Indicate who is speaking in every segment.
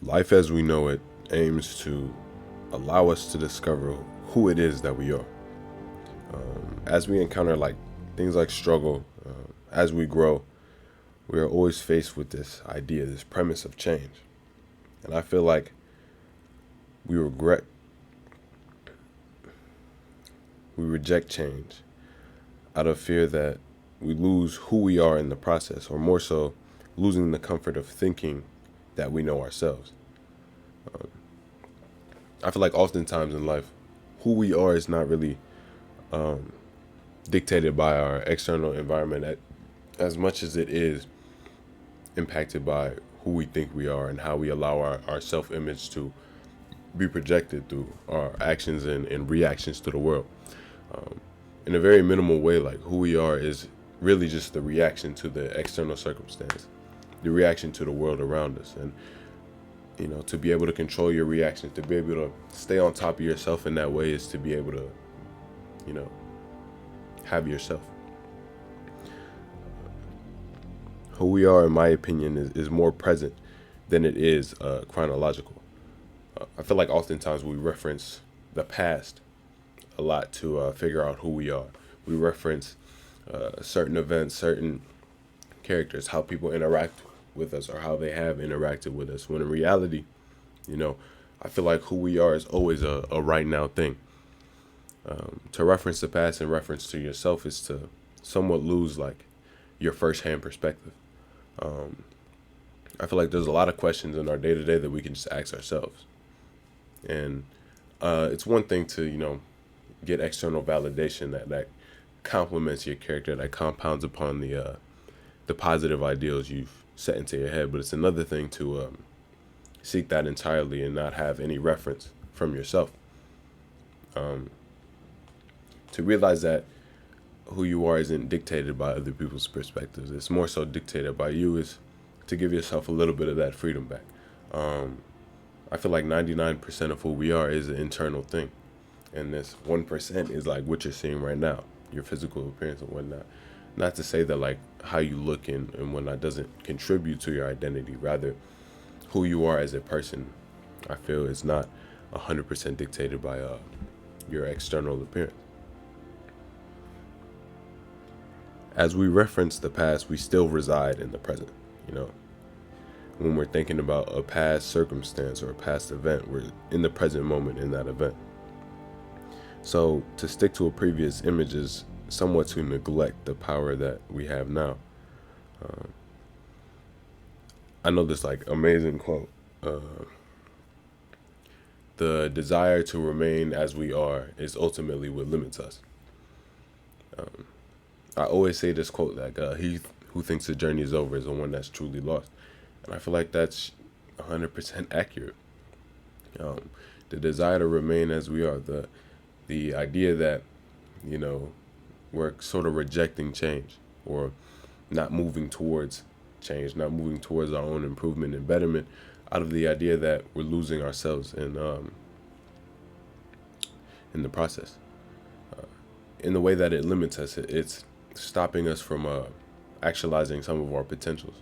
Speaker 1: Life as we know it aims to allow us to discover who it is that we are. As we encounter things like struggle, as we grow, we are always faced with this idea, this premise of change. And I feel like we regret, we reject change out of fear that we lose who we are in the process, or more so, losing the comfort of thinking that we know ourselves. I feel like oftentimes in life, who we are is not really dictated by our external environment as much as it is impacted by who we think we are and how we allow our self image to be projected through our actions and reactions to the world. In a very minimal way, like who we are is really just the reaction to the external circumstance, the reaction to the world around us. And, to be able to control your reactions, to be able to stay on top of yourself in that way is to be able to, you know, have yourself. Who we are, in my opinion, is more present than it is chronological. I feel like oftentimes we reference the past a lot to figure out who we are. We reference certain events, certain characters, how people interact with us or how they have interacted with us. When in reality, you know, I feel like who we are is always a right now thing. To reference the past in reference to yourself is to somewhat lose like your firsthand perspective. I feel like there's a lot of questions in our day to day that we can just ask ourselves. And it's one thing to, get external validation that complements your character, that compounds upon the positive ideals you've set into your head. But it's another thing to seek that entirely and not have any reference from yourself. To realize that who you are isn't dictated by other people's perspectives. It's more so dictated by you, is to give yourself a little bit of that freedom back. I feel like 99% of who we are is an internal thing. And this 1% is like what you're seeing right now, your physical appearance and whatnot. Not to say that like how you look and whatnot doesn't contribute to your identity. Rather, who you are as a person, I feel, is not 100% dictated by your external appearance. As we reference the past, we still reside in the present. You know, when we're thinking about a past circumstance or a past event, we're in the present moment in that event. So to stick to a previous image is somewhat to neglect the power that we have now. I know this like amazing quote. The desire to remain as we are is ultimately what limits us. I always say this quote like, he who thinks the journey is over is the one that's truly lost. And I feel like that's 100% accurate. The desire to remain as we are, the idea that, you know, we're sort of rejecting change or not moving towards change, not moving towards our own improvement and betterment out of the idea that we're losing ourselves in the process. In the way that it limits us, it's stopping us from actualizing some of our potentials.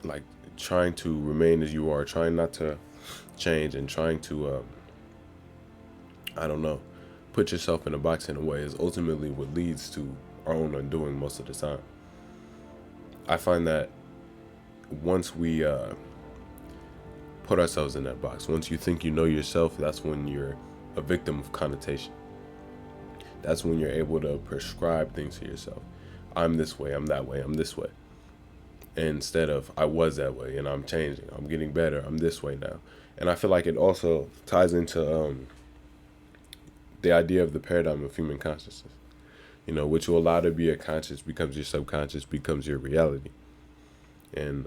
Speaker 1: Like trying to remain as you are, trying not to change, and trying to, I don't know, put yourself in a box in a way is ultimately what leads to our own undoing most of the time. I find that once we put ourselves in that box, once you think you know yourself, that's when you're a victim of connotation. That's when you're able to prescribe things to yourself. I'm this way, I'm that way, I'm this way. Instead of I was that way and I'm changing, I'm getting better, I'm this way now. And I feel like it also ties into the idea of the paradigm of human consciousness. You know, what you allow to be your conscious becomes your subconscious, becomes your reality. And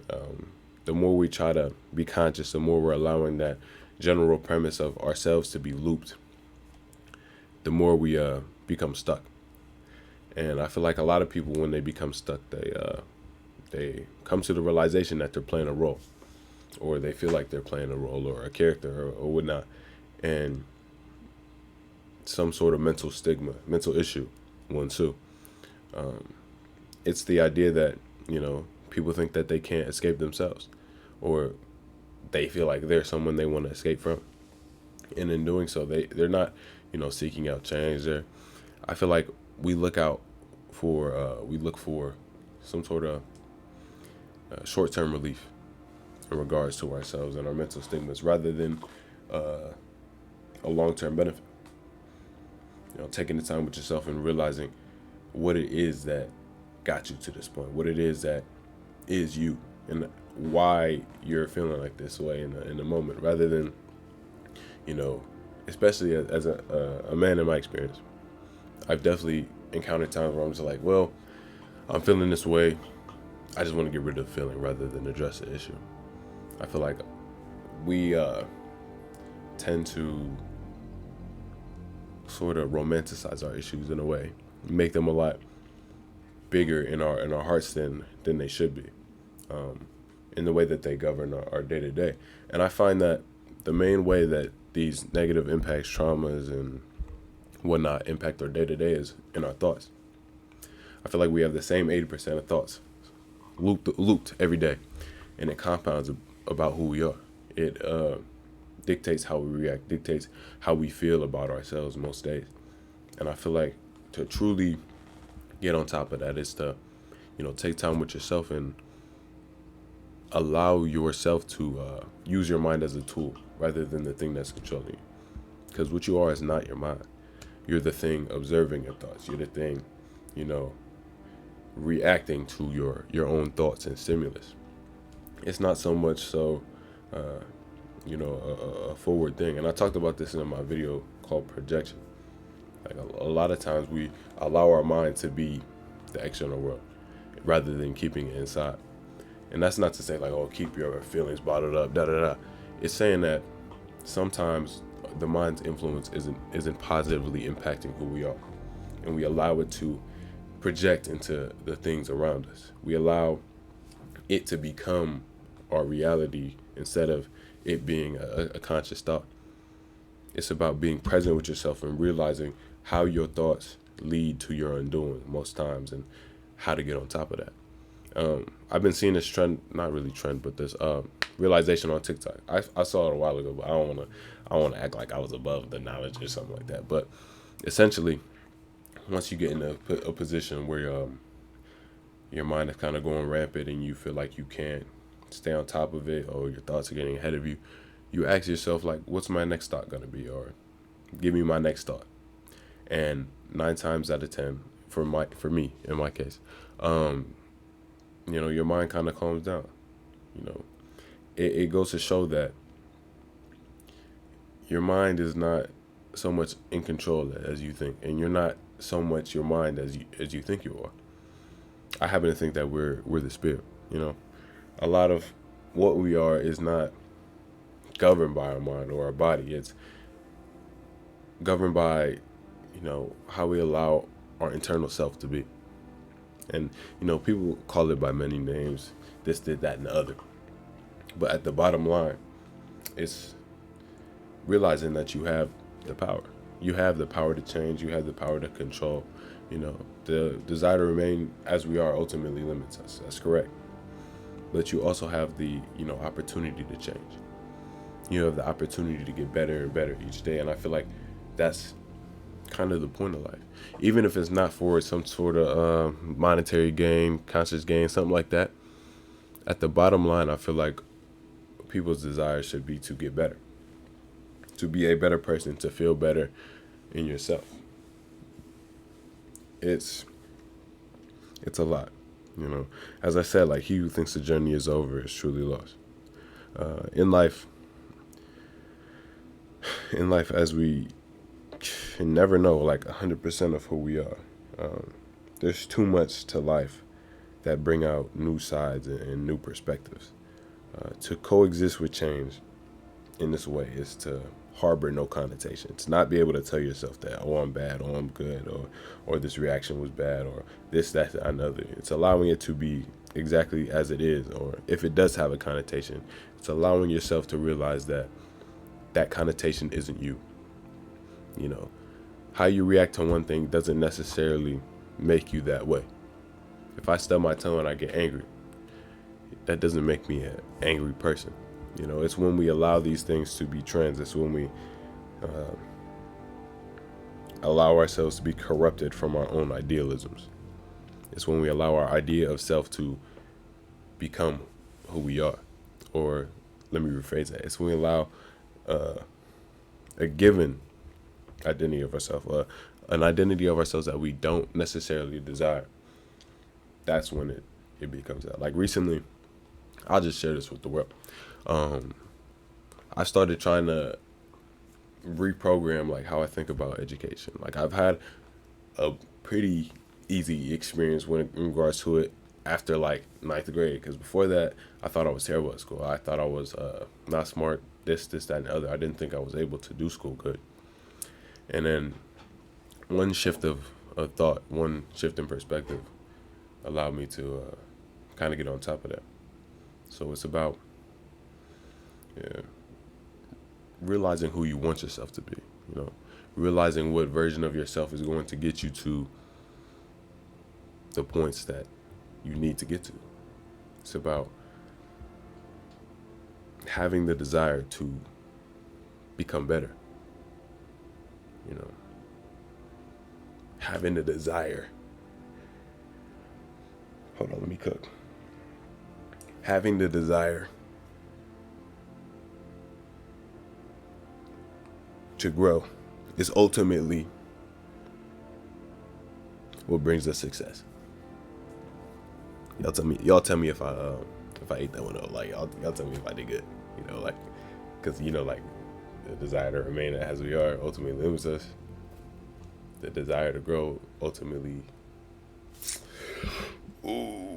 Speaker 1: the more we try to be conscious, the more we're allowing that general premise of ourselves to be looped, the more we become stuck. And I feel like a lot of people, when they become stuck, they come to the realization that they're playing a role, or they feel like they're playing a role or a character or whatnot, and some sort of mental stigma, mental issue will ensue. It's the idea that, you know, People think that they can't escape themselves, or they feel like they're someone they want to escape from, and in doing so, they're not, seeking out change. I feel like we look for some sort of short term relief in regards to ourselves and our mental stigmas, rather than uh, a long term benefit. Taking the time with yourself and realizing what it is that got you to this point, what it is that is you, and why you're feeling like this way in the moment, rather than, you know, especially as a man in my experience, I've definitely encountered times where I'm just like, well, I'm feeling this way. I just want to get rid of the feeling rather than address the issue. I feel like we tend to sort of romanticize our issues in a way, make them a lot bigger in our hearts than they should be, in the way that they govern our day to day. And I find that the main way that these negative impacts, traumas, and whatnot impact our day to day is in our thoughts. I feel like we have the same 80% of thoughts looped every day, and it compounds about who we are. It dictates how we react, dictates how we feel about ourselves most days. And I feel like to truly get on top of that is to, take time with yourself and allow yourself to use your mind as a tool rather than the thing that's controlling you. Because what you are is not your mind. You're the thing observing your thoughts. You're the thing, reacting to your own thoughts and stimulus. It's not so much so, a forward thing. And I talked about this in my video called projection. Like a lot of times we allow our mind to be the external world rather than keeping it inside. And that's not to say like, oh, keep your feelings bottled up, da da da. It's saying that sometimes the mind's influence isn't positively impacting who we are, and we allow it to project into the things around us. We allow it to become our reality instead of it being a conscious thought. It's about being present with yourself and realizing how your thoughts lead to your undoing most times, and how to get on top of that. I've been seeing this trend, not really trend, but this realization on TikTok. I saw it a while ago, but I don't want to act like I was above the knowledge or something like that. But essentially, once you get in a position where your mind is kind of going rampant and you feel like you can't stay on top of it, or your thoughts are getting ahead of you, you ask yourself like, what's my next thought gonna be, or give me my next thought. And 9 times out of 10, for me in my case, your mind kind of calms down. It goes to show that your mind is not so much in control as you think, and you're not so much your mind as you think you are. I happen to think that we're the spirit. A lot of what we are is not governed by our mind or our body. It's governed by how we allow our internal self to be. And people call it by many names, this, that, and the other. But at the bottom line, it's realizing that you have the power. You have the power to change. You have the power to control. The desire to remain as we are ultimately limits us. That's correct. But you also have the opportunity to change. You have the opportunity to get better and better each day. And I feel like that's kind of the point of life. Even if it's not for some sort of monetary gain, conscious gain, something like that. At the bottom line, I feel like people's desire should be to get better, to be a better person, to feel better in yourself. It's a lot, As I said, like, he who thinks the journey is over is truly lost. In life, as we can never know like 100% of who we are. There's too much to life that bring out new sides and new perspectives. To coexist with change in this way is to harbor no connotation. To not be able to tell yourself that, oh, I'm bad, or I'm good, or this reaction was bad, or this, that, another. It's allowing it to be exactly as it is, or if it does have a connotation, it's allowing yourself to realize that that connotation isn't you. How you react to one thing doesn't necessarily make you that way. If I stub my toe and I get angry, that doesn't make me an angry person. You know, it's when we allow these things to be trends. It's when we allow ourselves to be corrupted from our own idealisms. It's when we allow our idea of self to become who we are. Or let me rephrase that. It's when we allow a given identity of ourselves, an identity of ourselves that we don't necessarily desire. That's when it becomes that. Like recently, I'll just share this with the world. I started trying to reprogram like how I think about education. Like I've had a pretty easy experience in regards to it after like ninth grade, because before that I thought I was terrible at school. I thought I was not smart, this, that, and the other. I didn't think I was able to do school good. And then one shift of thought, one shift in perspective allowed me to kind of get on top of that. So it's about realizing who you want yourself to be, you know, realizing what version of yourself is going to get you to the points that you need to get to. It's about having the desire to become better, you know, having the desire. Hold on, let me cook. Having the desire to grow is ultimately what brings us success. Y'all tell me if I ate that one up. Like y'all tell me if I did good. You know, like, because you know, like the desire to remain as we are ultimately limits us. The desire to grow ultimately. Ooh.